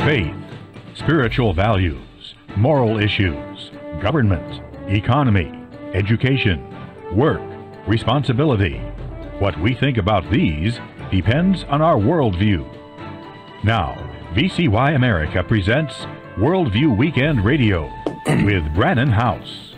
faith, spiritual values, moral issues, government, economy, education, work, responsibility. What we think about these depends on our worldview. Now, VCY America presents Worldview Weekend Radio with Brannon Howse.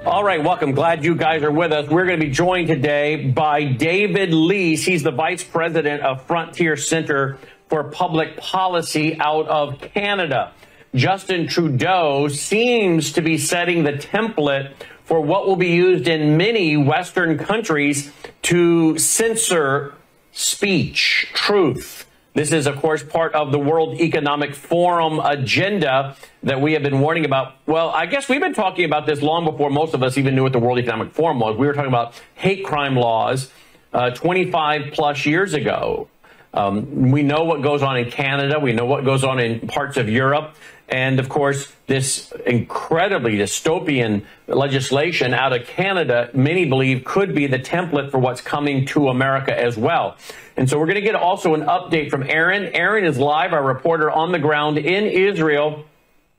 All right, welcome. Glad you guys are with us. We're going to be joined today by David Lease. He's the Vice President of Frontier Center for Public Policy out of Canada. Justin Trudeau seems to be setting the template for what will be used in many Western countries to censor speech, truth. This is, of course, part of the World Economic Forum agenda that we have been warning about. Well, I guess we've been talking about this long before most of us even knew what the World Economic Forum was. We were talking about hate crime laws 25 plus years ago. We know what goes on in Canada. We know what goes on in parts of Europe. And, of course, this incredibly dystopian legislation out of Canada, many believe, could be the template for what's coming to America as well. And so we're going to get also an update from Aaron. Aaron is live, our reporter on the ground in Israel.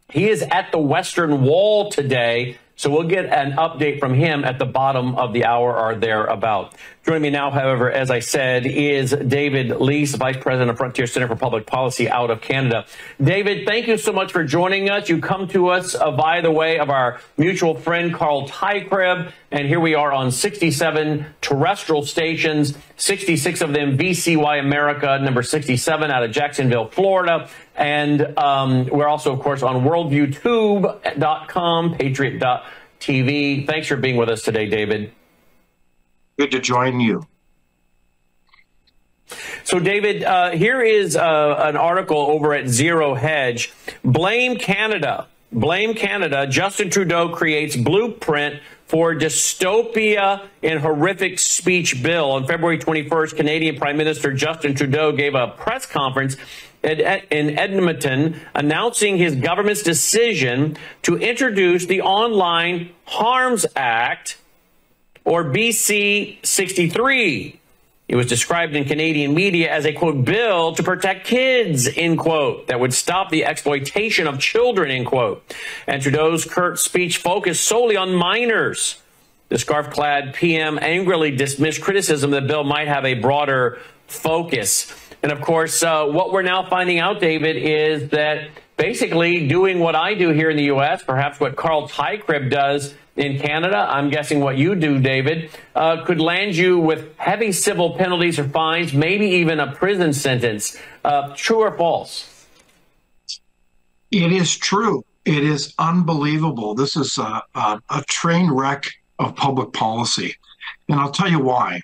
He is at the Western Wall today, so we'll get an update from him at the bottom of the hour or thereabout. Joining me now, however, as I said, is David Lease, Vice President of Frontier Center for Public Policy out of Canada. David, thank you so much for joining us. You come to us via the way of our mutual friend, Carl Tykreb, and here we are on 67 terrestrial stations, 66 of them VCY America, number 67 out of Jacksonville, Florida. And we're also, of course, on worldviewtube.com, patriot.tv. Thanks for being with us today, David. Good to join you. So, David, here is an article over at Zero Hedge. Blame Canada. Blame Canada. Justin Trudeau creates blueprint for dystopia in horrific speech bill. On February 21st, Canadian Prime Minister Justin Trudeau gave a press conference in Edmonton announcing his government's decision to introduce the Online Harms Act, or BC 63. It was described in Canadian media as a, quote, bill to protect kids, end quote, that would stop the exploitation of children, end quote. And Trudeau's curt speech focused solely on minors. The scarf-clad PM angrily dismissed criticism that the bill might have a broader focus. And, of course, what we're now finding out, David, is that basically doing what I do here in the U.S., perhaps what Carl Tykreb does in Canada, I'm guessing what you do, David, could land you with heavy civil penalties or fines, maybe even a prison sentence. True or false? It is true. It is unbelievable. This is a train wreck of public policy. And I'll tell you why.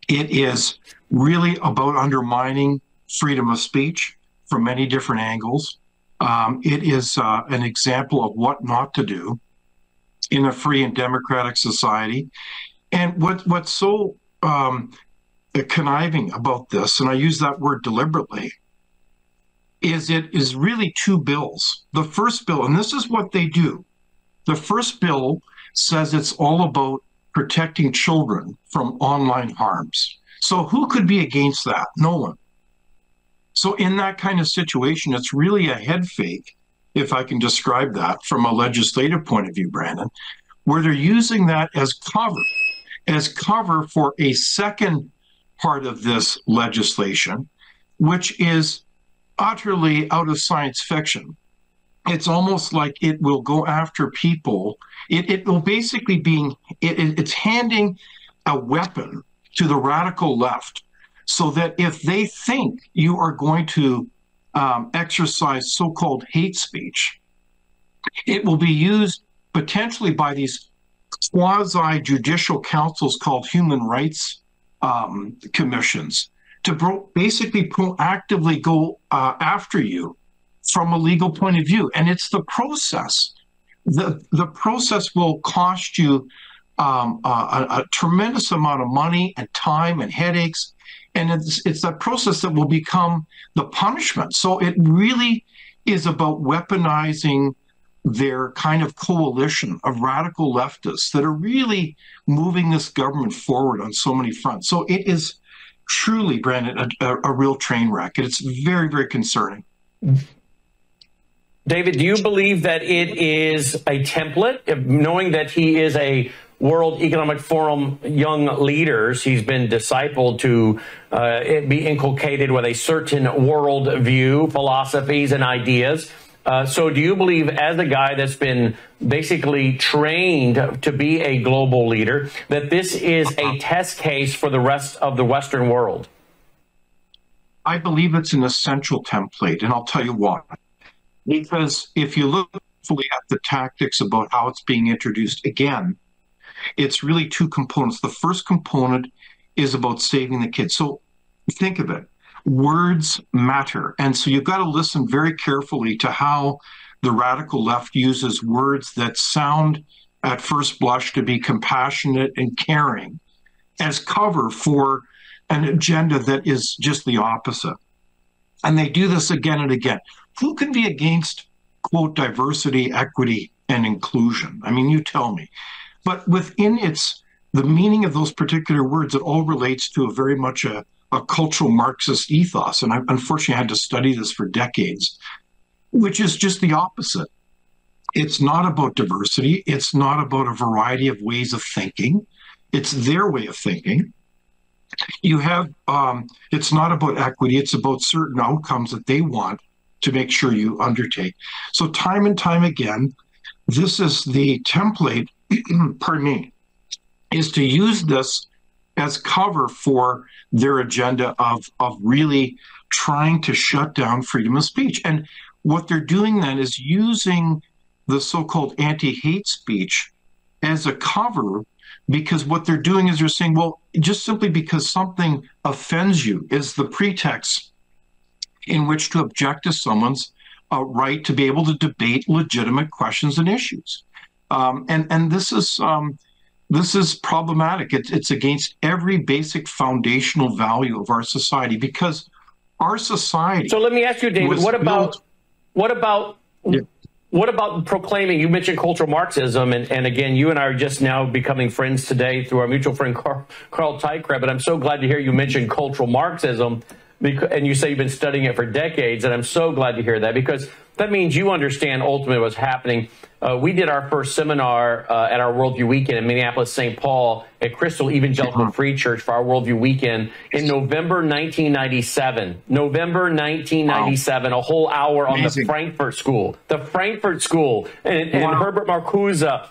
It is really about undermining freedom of speech from many different angles. It is an example of what not to do in a free and democratic society. And what's so conniving about this, and I use that word deliberately, is it is really two bills. The first bill, and this is what they do, the first bill says it's all about protecting children from online harms. So who could be against that? No one. So in that kind of situation, it's really a head fake, if I can describe that from a legislative point of view, Brandon, where they're using that as cover for a second part of this legislation, which is utterly out of science fiction. It's almost like it will go after people. It will basically it's handing a weapon to the radical left so that if they think you are going to exercise so-called hate speech, it will be used potentially by these quasi-judicial councils called human rights commissions to basically proactively go after you from a legal point of view. And it's the process. The process will cost you a tremendous amount of money and time and headaches. And it's that process that will become the punishment. So it really is about weaponizing their kind of coalition of radical leftists that are really moving this government forward on so many fronts. So it is truly, Brandon, a real train wreck. And it's very, very concerning. David, do you believe that it is a template, knowing that he is a World Economic Forum young leaders? He's been discipled to be inculcated with a certain world view, philosophies, and ideas. So do you believe, as a guy that's been basically trained to be a global leader, that this is a test case for the rest of the Western world? I believe it's an essential template, and I'll tell you why. Because if you look fully at the tactics about how it's being introduced, again, it's really two components. The first component is about saving the kids. So think of it. Words matter. And so you've got to listen very carefully to how the radical left uses words that sound at first blush to be compassionate and caring as cover for an agenda that is just the opposite. And they do this again and again. Who can be against, quote, diversity, equity, and inclusion? I mean, you tell me. But within the meaning of those particular words, it all relates to a very much a cultural Marxist ethos. And I unfortunately had to study this for decades, which is just the opposite. It's not about diversity. It's not about a variety of ways of thinking. It's their way of thinking. You have, it's not about equity. It's about certain outcomes that they want to make sure you undertake. So time and time again, this is the template, pardon me, is to use this as cover for their agenda of really trying to shut down freedom of speech. And what they're doing then is using the so-called anti-hate speech as a cover, because what they're doing is they're saying, well, just simply because something offends you is the pretext in which to object to someone's right to be able to debate legitimate questions and issues. And this is problematic. It's against every basic foundational value of our society, because our society. So let me ask you, David, what about proclaiming? You mentioned cultural Marxism, and again, you and I are just now becoming friends today through our mutual friend Carl Tykre. But I'm so glad to hear you mention cultural Marxism, and you say you've been studying it for decades, and I'm so glad to hear that, because that means you understand ultimately what's happening. We did our first seminar at our Worldview Weekend in Minneapolis, St. Paul at Crystal Evangelical Free Church for our Worldview Weekend in November 1997. November 1997, wow. A whole hour on the Frankfurt School. The Frankfurt School and wow. Herbert Marcuse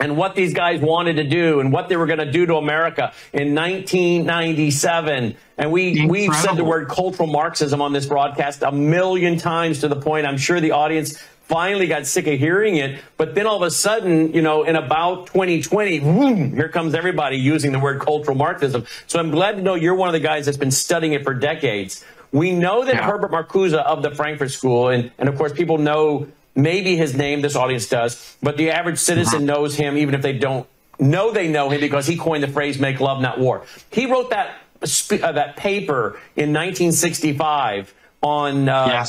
and what these guys wanted to do and what they were going to do to America in 1997. And we've said the word cultural Marxism on this broadcast a million times, to the point I'm sure the audience finally got sick of hearing it. But then all of a sudden, you know, in about 2020, boom, here comes everybody using the word cultural Marxism. So I'm glad to know you're one of the guys that's been studying it for decades. We know that Herbert Marcuse of the Frankfurt School, and of course people know maybe his name, this audience does, but the average citizen knows him, even if they don't know they know him, because he coined the phrase "make love, not war." He wrote that paper in 1965 on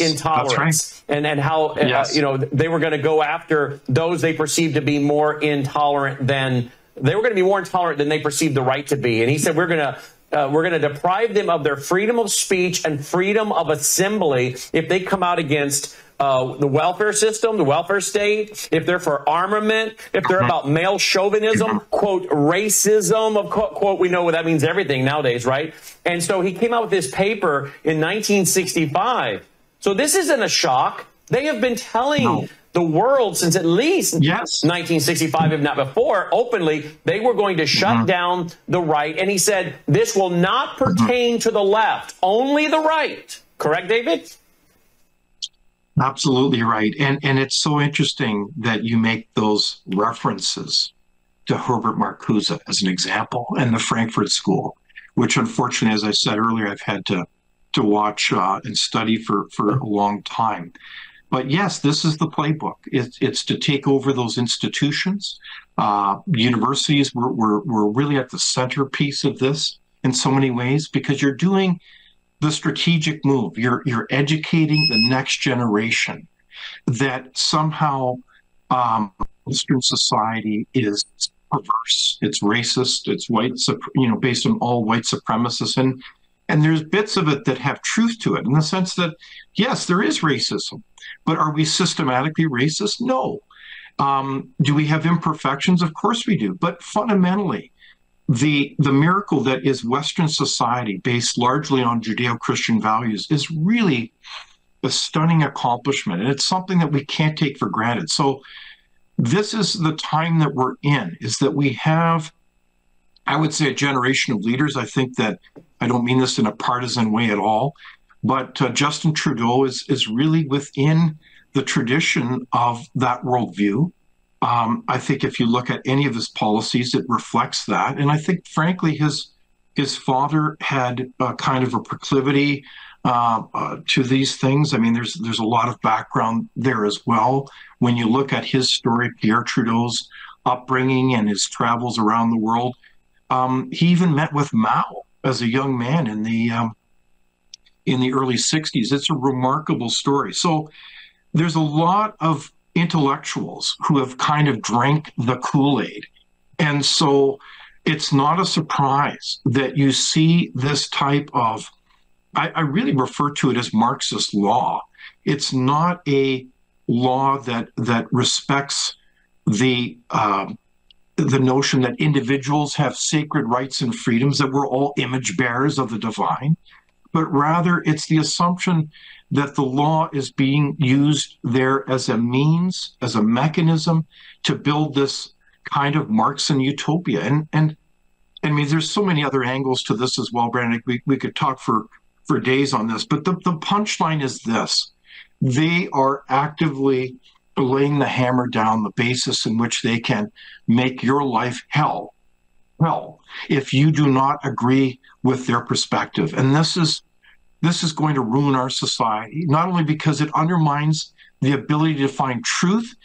intolerance, right. and how you know, they were going to go after those they perceived to be more intolerant than they perceived the right to be. And he said, we're going to deprive them of their freedom of speech and freedom of assembly if they come out against the welfare system, the welfare state, if they're for armament, if they're about male chauvinism, quote, racism, of quote, we know what that means, everything nowadays, right? And so he came out with this paper in 1965. So this isn't a shock. They have been telling the world since at least 1965, if not before, openly, they were going to shut down the right. And he said, this will not pertain to the left, only the right. Correct, David? Absolutely right. And it's so interesting that you make those references to Herbert Marcuse as an example and the Frankfurt School, which unfortunately, as I said earlier, I've had to watch and study for a long time. But yes, this is the playbook. It's to take over those institutions. Universities were really at the centerpiece of this in so many ways, because you're doing the strategic move. You're educating the next generation that somehow Western society is perverse, it's racist, it's white, based on all white supremacists, and And there's bits of it that have truth to it in the sense that, yes, there is racism, but are we systematically racist? No. Do we have imperfections? Of course we do. But fundamentally, the miracle that is Western society based largely on Judeo-Christian values is really a stunning accomplishment. And it's something that we can't take for granted. So this is the time that we're in, is that we have, I would say, a generation of leaders. I think that, I don't mean this in a partisan way at all, but Justin Trudeau is really within the tradition of that worldview. I think if you look at any of his policies, it reflects that. And I think, frankly, his father had kind of a proclivity to these things. I mean, there's a lot of background there as well. When you look at his story, Pierre Trudeau's upbringing and his travels around the world, he even met with Mao as a young man in the early 60s. It's a remarkable story. So there's a lot of intellectuals who have kind of drank the Kool-Aid. And so it's not a surprise that you see this type of, I really refer to it as Marxist law. It's not a law that respects the notion that individuals have sacred rights and freedoms, that we're all image bearers of the divine, but rather it's the assumption that the law is being used there as a means, as a mechanism to build this kind of Marxian utopia. And I mean, there's so many other angles to this as well, Brandon. We could talk for days on this, but the punchline is this: they are actively laying the hammer down, the basis in which they can make your life hell if you do not agree with their perspective. And this is going to ruin our society, not only because it undermines the ability to find truth,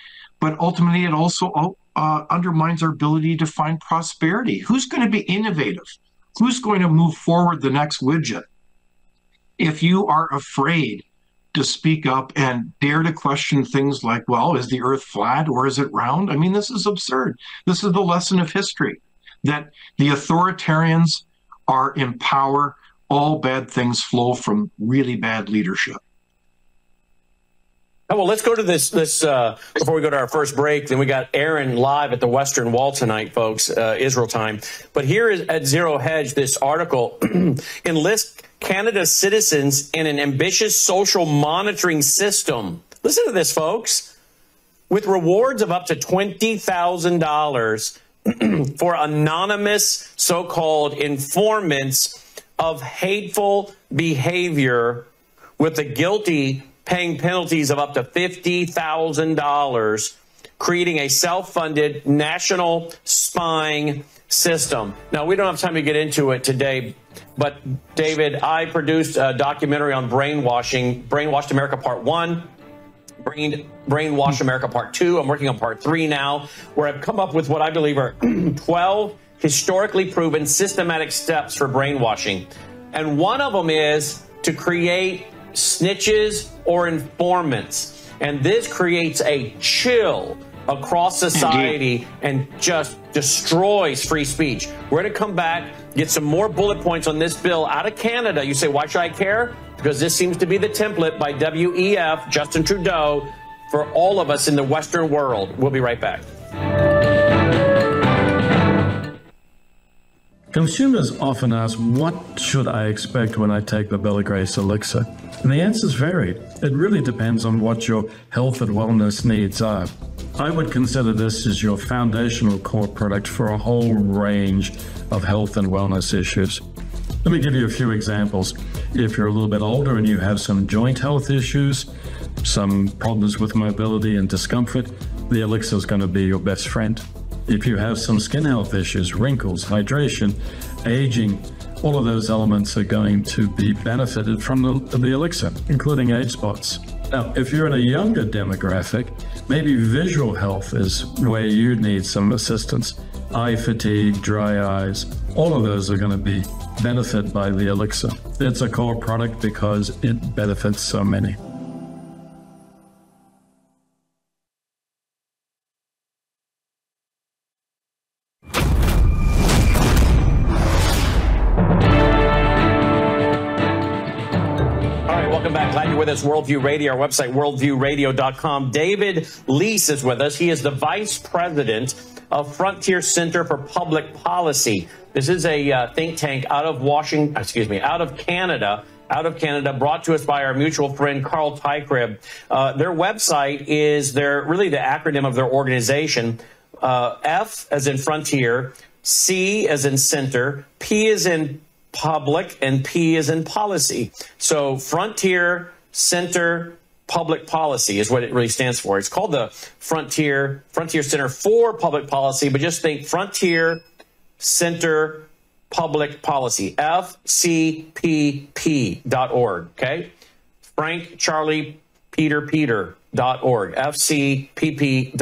but ultimately it also undermines our ability to find prosperity. Who's going to be innovative? Who's going to move forward the next widget if you are afraid to speak up and dare to question things like, well, is the earth flat or is it round? I mean, this is absurd. This is the lesson of history, that the authoritarians are in power. All bad things flow from really bad leadership. Oh, well, let's go to this before we go to our first break. Then we got Aaron live at the Western Wall tonight, folks, Israel time. But here is at Zero Hedge, this article, enlist Canada's citizens in an ambitious social monitoring system. Listen to this, folks. With rewards of up to $20,000 for anonymous so-called informants of hateful behavior, with the guilty paying penalties of up to $50,000, creating a self-funded national spying system. Now, we don't have time to get into it today, but David, I produced a documentary on brainwashing, Brainwashed America Part 1, Brainwashed America Part 2. I'm working on Part 3 now, where I've come up with what I believe are 12 historically proven systematic steps for brainwashing. And one of them is to create snitches or informants. And this creates a chill across society and just destroys free speech. We're going to come back, get some more bullet points on this bill out of Canada. You say, why should I care? Because this seems to be the template by WEF, Justin Trudeau, for all of us in the Western world. We'll be right back. Consumers often ask, what should I expect when I take the Bella Grace elixir? And the answer's varied. It really depends on what your health and wellness needs are. I would consider this as your foundational core product for a whole range of health and wellness issues. Let me give you a few examples. If you're a little bit older and you have some joint health issues, some problems with mobility and discomfort, the elixir is going to be your best friend. If you have some skin health issues, wrinkles, hydration, aging, all of those elements are going to be benefited from the elixir, including age spots. Now, if you're in a younger demographic, maybe visual health is where you need some assistance. Eye fatigue, dry eyes, all of those are going to be benefited by the elixir. It's a core product because it benefits so many. All right, welcome back. Glad you're with us. Worldview Radio, our website, worldviewradio.com. David Leese is with us. He is the vice president of Frontier Center for Public Policy. This is a think tank out of Canada, brought to us by our mutual friend, Carl Tykrib. Their website is really the acronym of their organization. F as in frontier, C as in center, P as in public, and P as in policy. So Frontier Center Public Policy is what it really stands for. It's called the Frontier Center for Public Policy, but just think Frontier Center Public Policy, FCPP.org, okay? Frank Charlie Peter.org, FCPP.org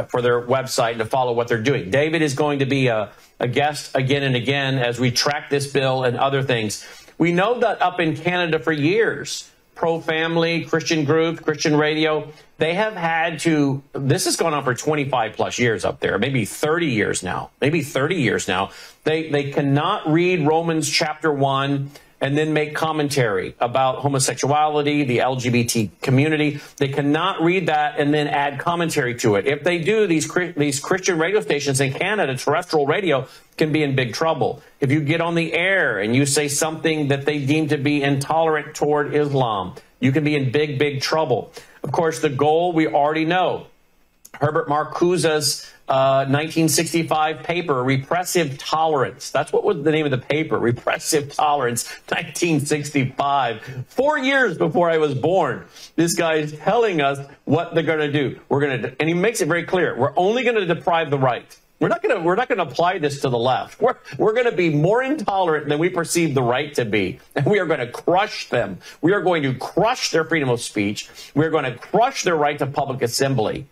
for their website and to follow what they're doing. David is going to be a guest again and again as we track this bill and other things. We know that up in Canada for years, pro-family, Christian groups, Christian radio, they have had to, this has gone on for 25 plus years up there, maybe 30 years now, They cannot read Romans chapter 1 and then make commentary about homosexuality, the LGBT community. They cannot read that and then add commentary to it. If they do, these Christian radio stations in Canada, terrestrial radio, can be in big trouble. If you get on the air and you say something that they deem to be intolerant toward Islam, you can be in big, big trouble. Of course, the goal we already know. Herbert Marcuse's 1965 paper, Repressive Tolerance. That's what was the name of the paper, Repressive Tolerance, 1965. 4 years before I was born, this guy is telling us what they're going to do. And he makes it very clear. We're only going to deprive the right. We're not going to apply this to the left. We're going to be more intolerant than we perceive the right to be. And we are going to crush them. We are going to crush their freedom of speech. We're going to crush their right to public assembly.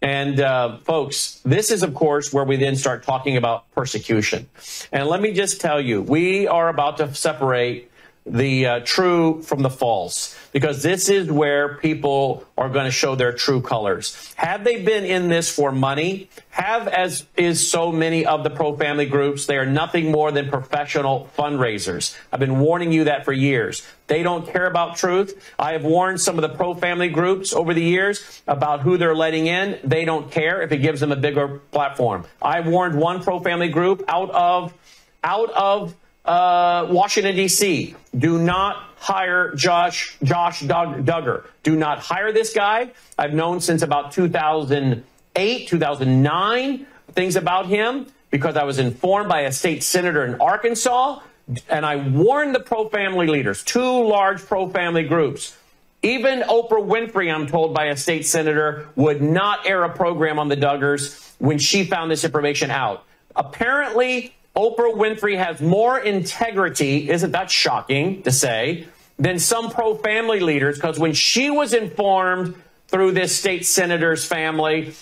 And folks, this is, of course, where we then start talking about persecution. And let me just tell you, we are about to separate the true from the false, because this is where people are going to show their true colors. Have they been in this for money? As is so many of the pro-family groups, they are nothing more than professional fundraisers. I've been warning you that for years. They don't care about truth. I have warned some of the pro-family groups over the years about who they're letting in. They don't care if it gives them a bigger platform. I warned one pro-family group out of Washington, D.C. Do not hire Josh Duggar. Do not hire this guy. I've known since about 2008, 2009, things about him because I was informed by a state senator in Arkansas. And I warned the pro-family leaders, two large pro-family groups. Even Oprah Winfrey, I'm told by a state senator, would not air a program on the Duggars when she found this information out. Apparently, Oprah Winfrey has more integrity, isn't that shocking to say, than some pro-family leaders, because when she was informed through this state senator's family,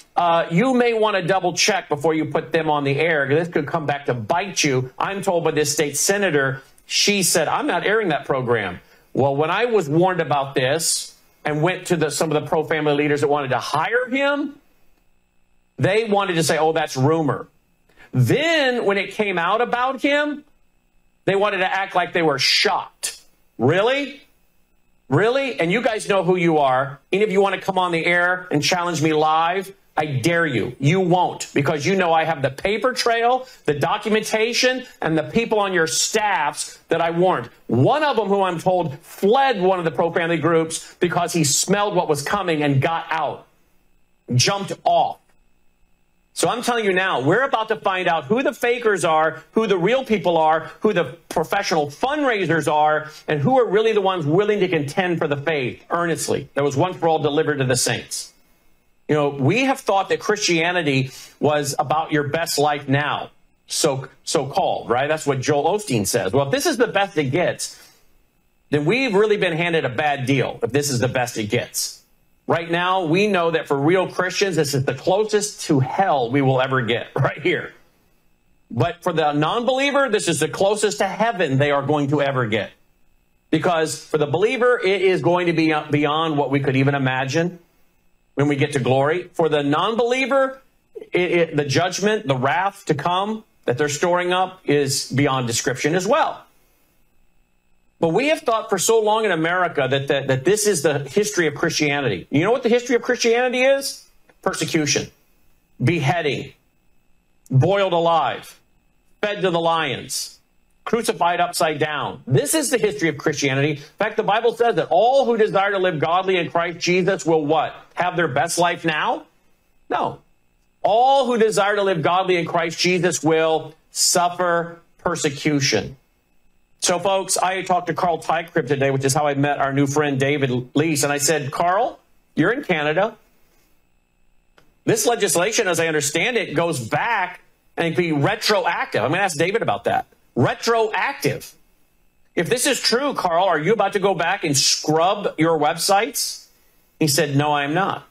you may want to double check before you put them on the air. This could come back to bite you. I'm told by this state senator, she said, I'm not airing that program. Well, when I was warned about this and went to some of the pro-family leaders that wanted to hire him, they wanted to say, oh, that's rumor. Then when it came out about him, they wanted to act like they were shocked. Really? Really? And you guys know who you are. Any of you want to come on the air and challenge me live? I dare you. You won't, because you know I have the paper trail, the documentation, and the people on your staffs that I warned. One of them, who I'm told fled one of the pro-family groups because he smelled what was coming and got out, jumped off. So I'm telling you now, we're about to find out who the fakers are, who the real people are, who the professional fundraisers are, and who are really the ones willing to contend for the faith earnestly that was once for all delivered to the saints. You know, we have thought that Christianity was about your best life now, so-called, right? That's what Joel Osteen says. Well, if this is the best it gets, then we've really been handed a bad deal if this is the best it gets. Right now, we know that for real Christians, this is the closest to hell we will ever get, right here. But for the non-believer, this is the closest to heaven they are going to ever get. Because for the believer, it is going to be beyond what we could even imagine when we get to glory. For the non-believer, the judgment, the wrath to come that they're storing up is beyond description as well. But we have thought for so long in America that this is the history of Christianity. You know what the history of Christianity is? Persecution, beheading, boiled alive, fed to the lions, crucified upside down. This is the history of Christianity. In fact, the Bible says that all who desire to live godly in Christ Jesus will what? Have their best life now? No. All who desire to live godly in Christ Jesus will suffer persecution. So, folks, I talked to Carl Tykrib today, which is how I met our new friend David Lease. And I said, Carl, you're in Canada. This legislation, as I understand it, goes back and it can be retroactive. I'm going to ask David about that. Retroactive. If this is true, Carl, are you about to go back and scrub your websites? He said, no, I am not.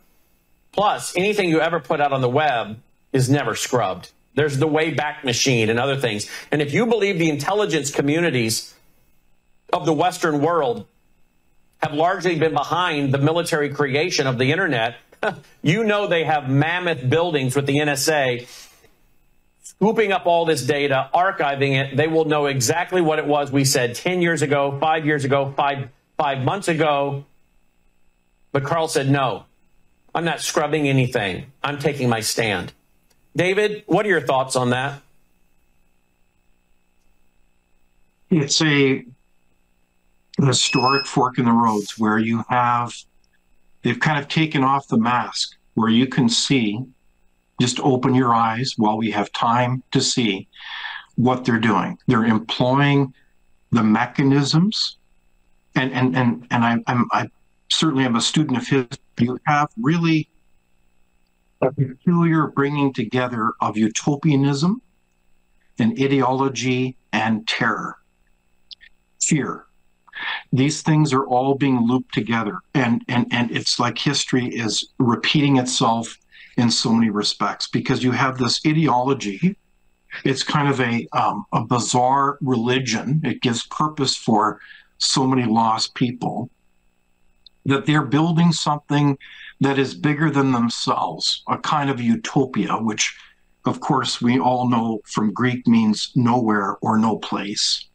Plus, anything you ever put out on the web is never scrubbed. There's the Wayback Machine and other things. And if you believe the intelligence communities of the Western world have largely been behind the military creation of the internet, you know they have mammoth buildings with the NSA scooping up all this data, archiving it. They will know exactly what it was we said 10 years ago, 5 years ago, five months ago. But Carl said, no, I'm not scrubbing anything. I'm taking my stand. David, what are your thoughts on that? It's an historic fork in the roads where they've kind of taken off the mask, where you can see, just open your eyes while we have time to see what they're doing. They're employing the mechanisms, and I certainly am a student of history. You have really a peculiar bringing together of utopianism and ideology and terror, fear. These things are all being looped together, and it's like history is repeating itself in so many respects, because you have this ideology. It's kind of a bizarre religion. It gives purpose for so many lost people, that they're building something that is bigger than themselves, a kind of utopia, which, of course, we all know from Greek means nowhere or no place.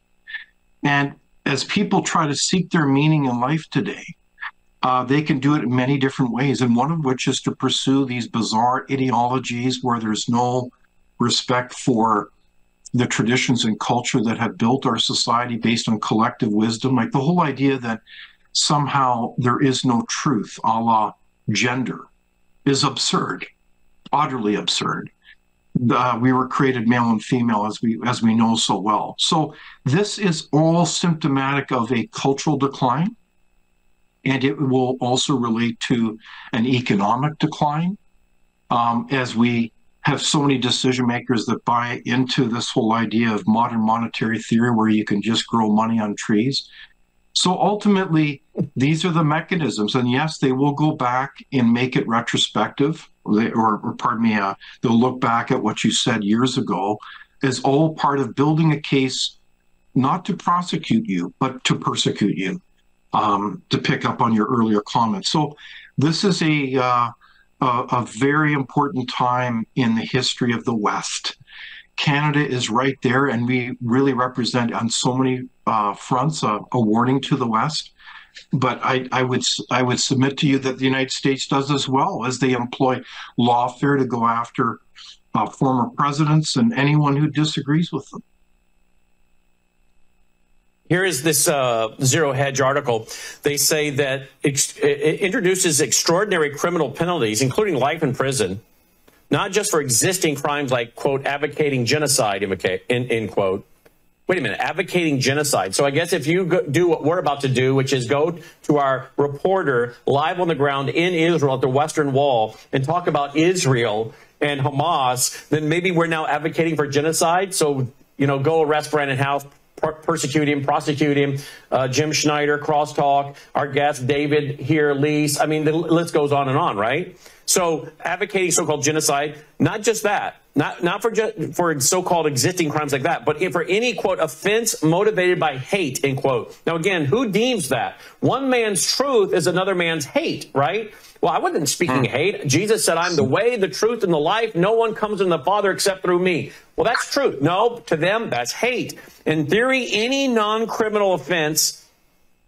And as people try to seek their meaning in life today, they can do it in many different ways, and one of which is to pursue these bizarre ideologies where there's no respect for the traditions and culture that have built our society based on collective wisdom. Like the whole idea that somehow there is no truth, a la gender, is absurd, utterly absurd. We were created male and female, as we know so well. So this is all symptomatic of a cultural decline, and it will also relate to an economic decline, as we have so many decision makers that buy into this whole idea of modern monetary theory where you can just grow money on trees. So ultimately, these are the mechanisms, and yes, they will go back and make it retrospective, or pardon me, they'll look back at what you said years ago as all part of building a case, not to prosecute you, but to persecute you, to pick up on your earlier comments. So this is a very important time in the history of the West. Canada is right there, and we really represent on so many fronts a warning to the West. But I would submit to you that the United States does as well, as they employ lawfare to go after former presidents and anyone who disagrees with them. Here is this Zero Hedge article. They say that it introduces extraordinary criminal penalties, including life in prison, not just for existing crimes like, quote, advocating genocide, end quote. Wait a minute, advocating genocide. So I guess if you do what we're about to do, which is go to our reporter live on the ground in Israel at the Western Wall and talk about Israel and Hamas, then maybe we're now advocating for genocide. So, you know, go arrest Brannon Howse, persecute him, prosecute him, Jim Schneider, Crosstalk, our guest, David here, Lease. I mean, the list goes on and on, right? So advocating so-called genocide, not just that, not for so-called existing crimes like that, but for any, quote, offense motivated by hate, end quote. Now, again, who deems that? One man's truth is another man's hate, right? Well, I wasn't speaking hate. Jesus said, I'm the way, the truth, and the life. No one comes to the Father except through me. Well, that's truth. No, to them, that's hate. In theory, any non-criminal offense,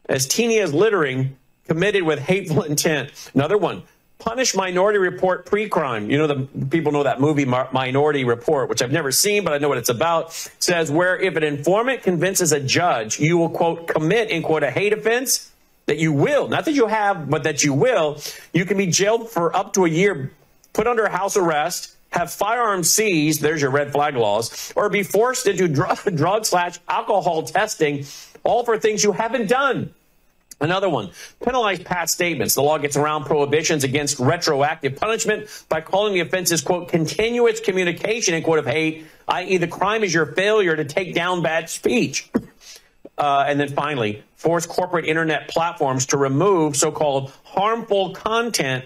as teeny as littering, committed with hateful intent. Another one. Punish Minority Report pre-crime. You know, the people know that movie Minority Report, which I've never seen, but I know what it's about. Says where if an informant convinces a judge you will, quote, commit, end quote, a hate offense, that you will, not that you have, but that you will, you can be jailed for up to a year, put under house arrest, have firearms seized, there's your red flag laws, or be forced into drug/alcohol testing, all for things you haven't done. Another one, penalize past statements. The law gets around prohibitions against retroactive punishment by calling the offenses, quote, continuous communication, end quote, of hate, i.e. the crime is your failure to take down bad speech. And then finally, force corporate internet platforms to remove so-called harmful content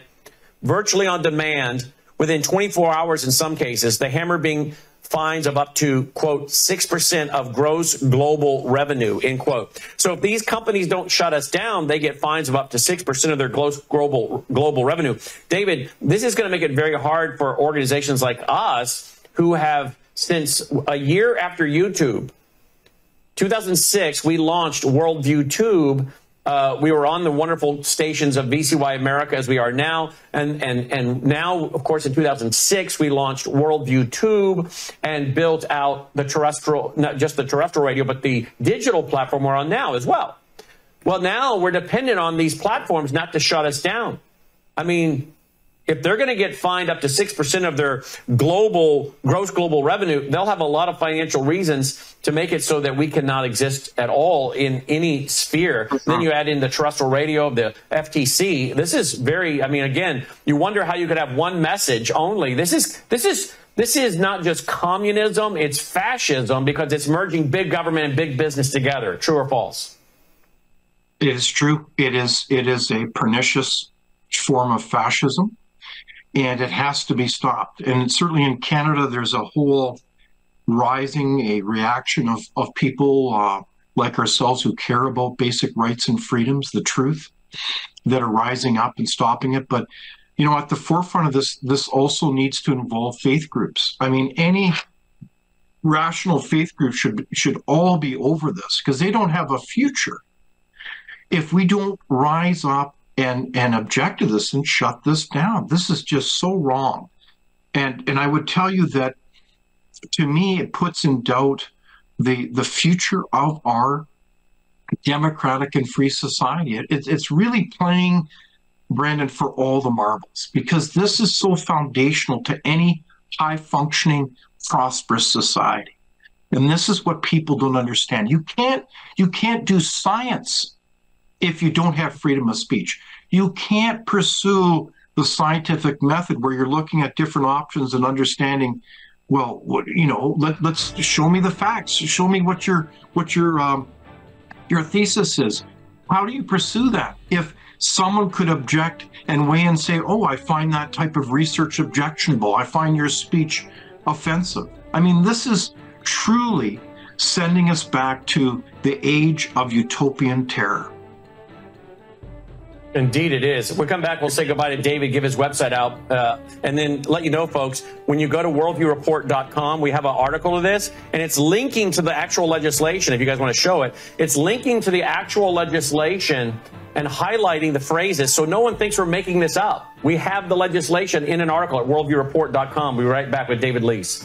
virtually on demand within 24 hours in some cases, the hammer being fines of up to, quote, 6% of gross global revenue, end quote. So if these companies don't shut us down, they get fines of up to 6% of their global revenue. David, this is going to make it very hard for organizations like us who have, since a year after YouTube, 2006, we launched Worldview Tube. We were on the wonderful stations of VCY America as we are now. And now, of course, in 2006, we launched Worldview Tube and built out the terrestrial, not just the terrestrial radio, but the digital platform we're on now as well. Well, now we're dependent on these platforms not to shut us down. I mean, if they're going to get fined up to 6% of their gross global revenue, they'll have a lot of financial reasons to make it so that we cannot exist at all in any sphere. Then you add in the terrestrial radio, the FTC. This is very, I mean, again, you wonder how you could have one message only. This is not just communism, it's fascism, because it's merging big government and big business together. True or false? It is true. It is a pernicious form of fascism. And it has to be stopped. And certainly in Canada, there's a whole a reaction of people like ourselves who care about basic rights and freedoms, the truth, that are rising up and stopping it. But, you know, at the forefront of this also needs to involve faith groups. I mean, any rational faith group should all be over this because they don't have a future if we don't rise up and object to this and shut this down. This is just so wrong. And I would tell you that, to me, it puts in doubt the future of our democratic and free society. It's really playing, Brandon, for all the marbles, because this is so foundational to any high-functioning, prosperous society. And this is what people don't understand. You can't do science if you don't have freedom of speech. You can't pursue the scientific method where you're looking at different options and understanding, well, you know, let's show me the facts. Show me what your thesis is. How do you pursue that? If someone could object and weigh and say, oh, I find that type of research objectionable. I find your speech offensive. I mean, this is truly sending us back to the age of utopian terror. Indeed it is. We'll come back. We'll say goodbye to David, give his website out, and then let you know, folks, when you go to worldviewreport.com, we have an article of this, and it's linking to the actual legislation, if you guys want to show it. It's linking to the actual legislation and highlighting the phrases so no one thinks we're making this up. We have the legislation in an article at worldviewreport.com. We'll be right back with David Leese.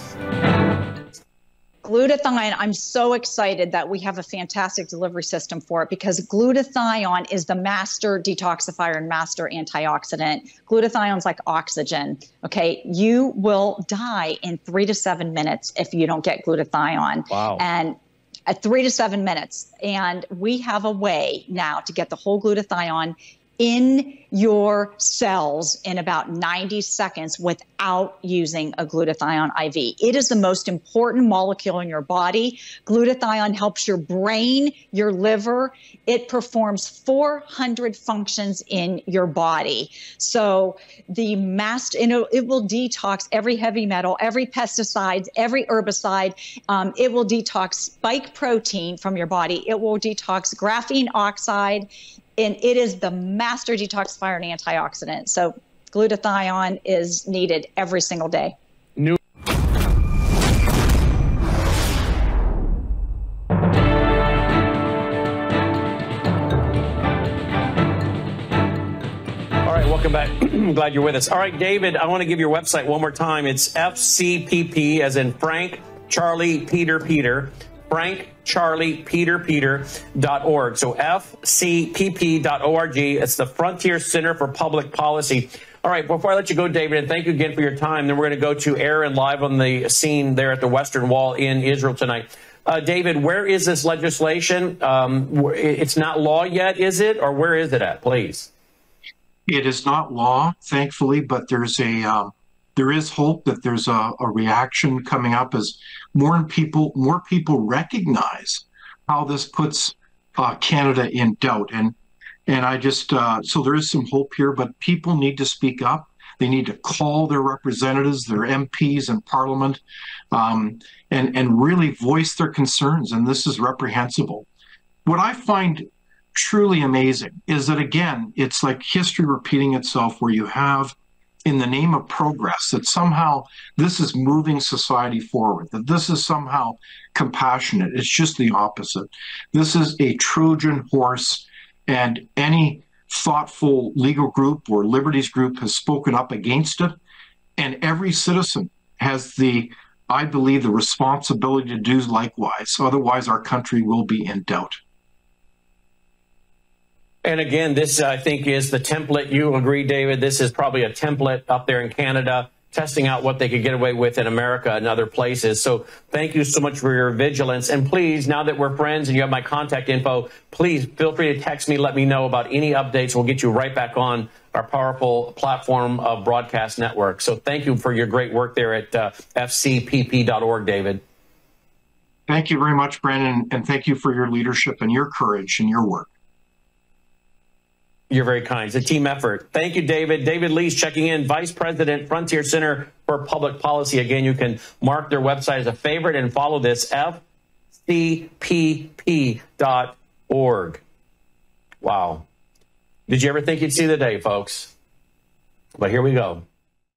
Glutathione, I'm so excited that we have a fantastic delivery system for it because glutathione is the master detoxifier and master antioxidant. Glutathione's like oxygen, okay? You will die in 3 to 7 minutes if you don't get glutathione. Wow. And at 3 to 7 minutes. And we have a way now to get the whole glutathione in your cells in about 90 seconds without using a glutathione IV. It is the most important molecule in your body. Glutathione helps your brain, your liver. It performs 400 functions in your body. So the master, it will detox every heavy metal, every pesticide, every herbicide. It will detox spike protein from your body. It will detox graphene oxide. And it is the master detoxifier and antioxidant. So glutathione is needed every single day. All right, welcome back. I'm glad you're with us. All right, David, I want to give your website one more time. It's FCPP, as in Frank, Charlie, Peter, FrankCharliePeter.org. So FCPP.org. It's the Frontier Center for Public Policy. All right, before I let you go, David, and thank you again for your time, then we're going to go to air and live on the scene there at the Western Wall in Israel tonight. David, where is this legislation? It's not law yet, is it? Or where is it at, please? It is not law, thankfully, but there is hope that there's a reaction coming up as more people recognize how this puts Canada in doubt. And I just, so there is some hope here, but people need to speak up. They need to call their representatives, their MPs in Parliament, and really voice their concerns. And this is reprehensible. What I find truly amazing is that, again, it's like history repeating itself, where you have, in the name of progress, that somehow this is moving society forward, that this is somehow compassionate. It's just the opposite. This is a Trojan horse, and any thoughtful legal group or liberties group has spoken up against it. And every citizen has I believe, the responsibility to do likewise. Otherwise, our country will be in doubt. And again, this, I think, is the template. You agree, David, this is probably a template up there in Canada, testing out what they could get away with in America and other places. So thank you so much for your vigilance. And please, now that we're friends and you have my contact info, please feel free to text me, let me know about any updates. We'll get you right back on our powerful platform of broadcast network. So thank you for your great work there at fcpp.org, David. Thank you very much, Brannon, and thank you for your leadership and your courage and your work. You're very kind. It's a team effort. Thank you, David. David Lee's checking in, Vice President, Frontier Center for Public Policy. Again, you can mark their website as a favorite and follow this, fcpp.org. Wow. Did you ever think you'd see the day, folks? But here we go.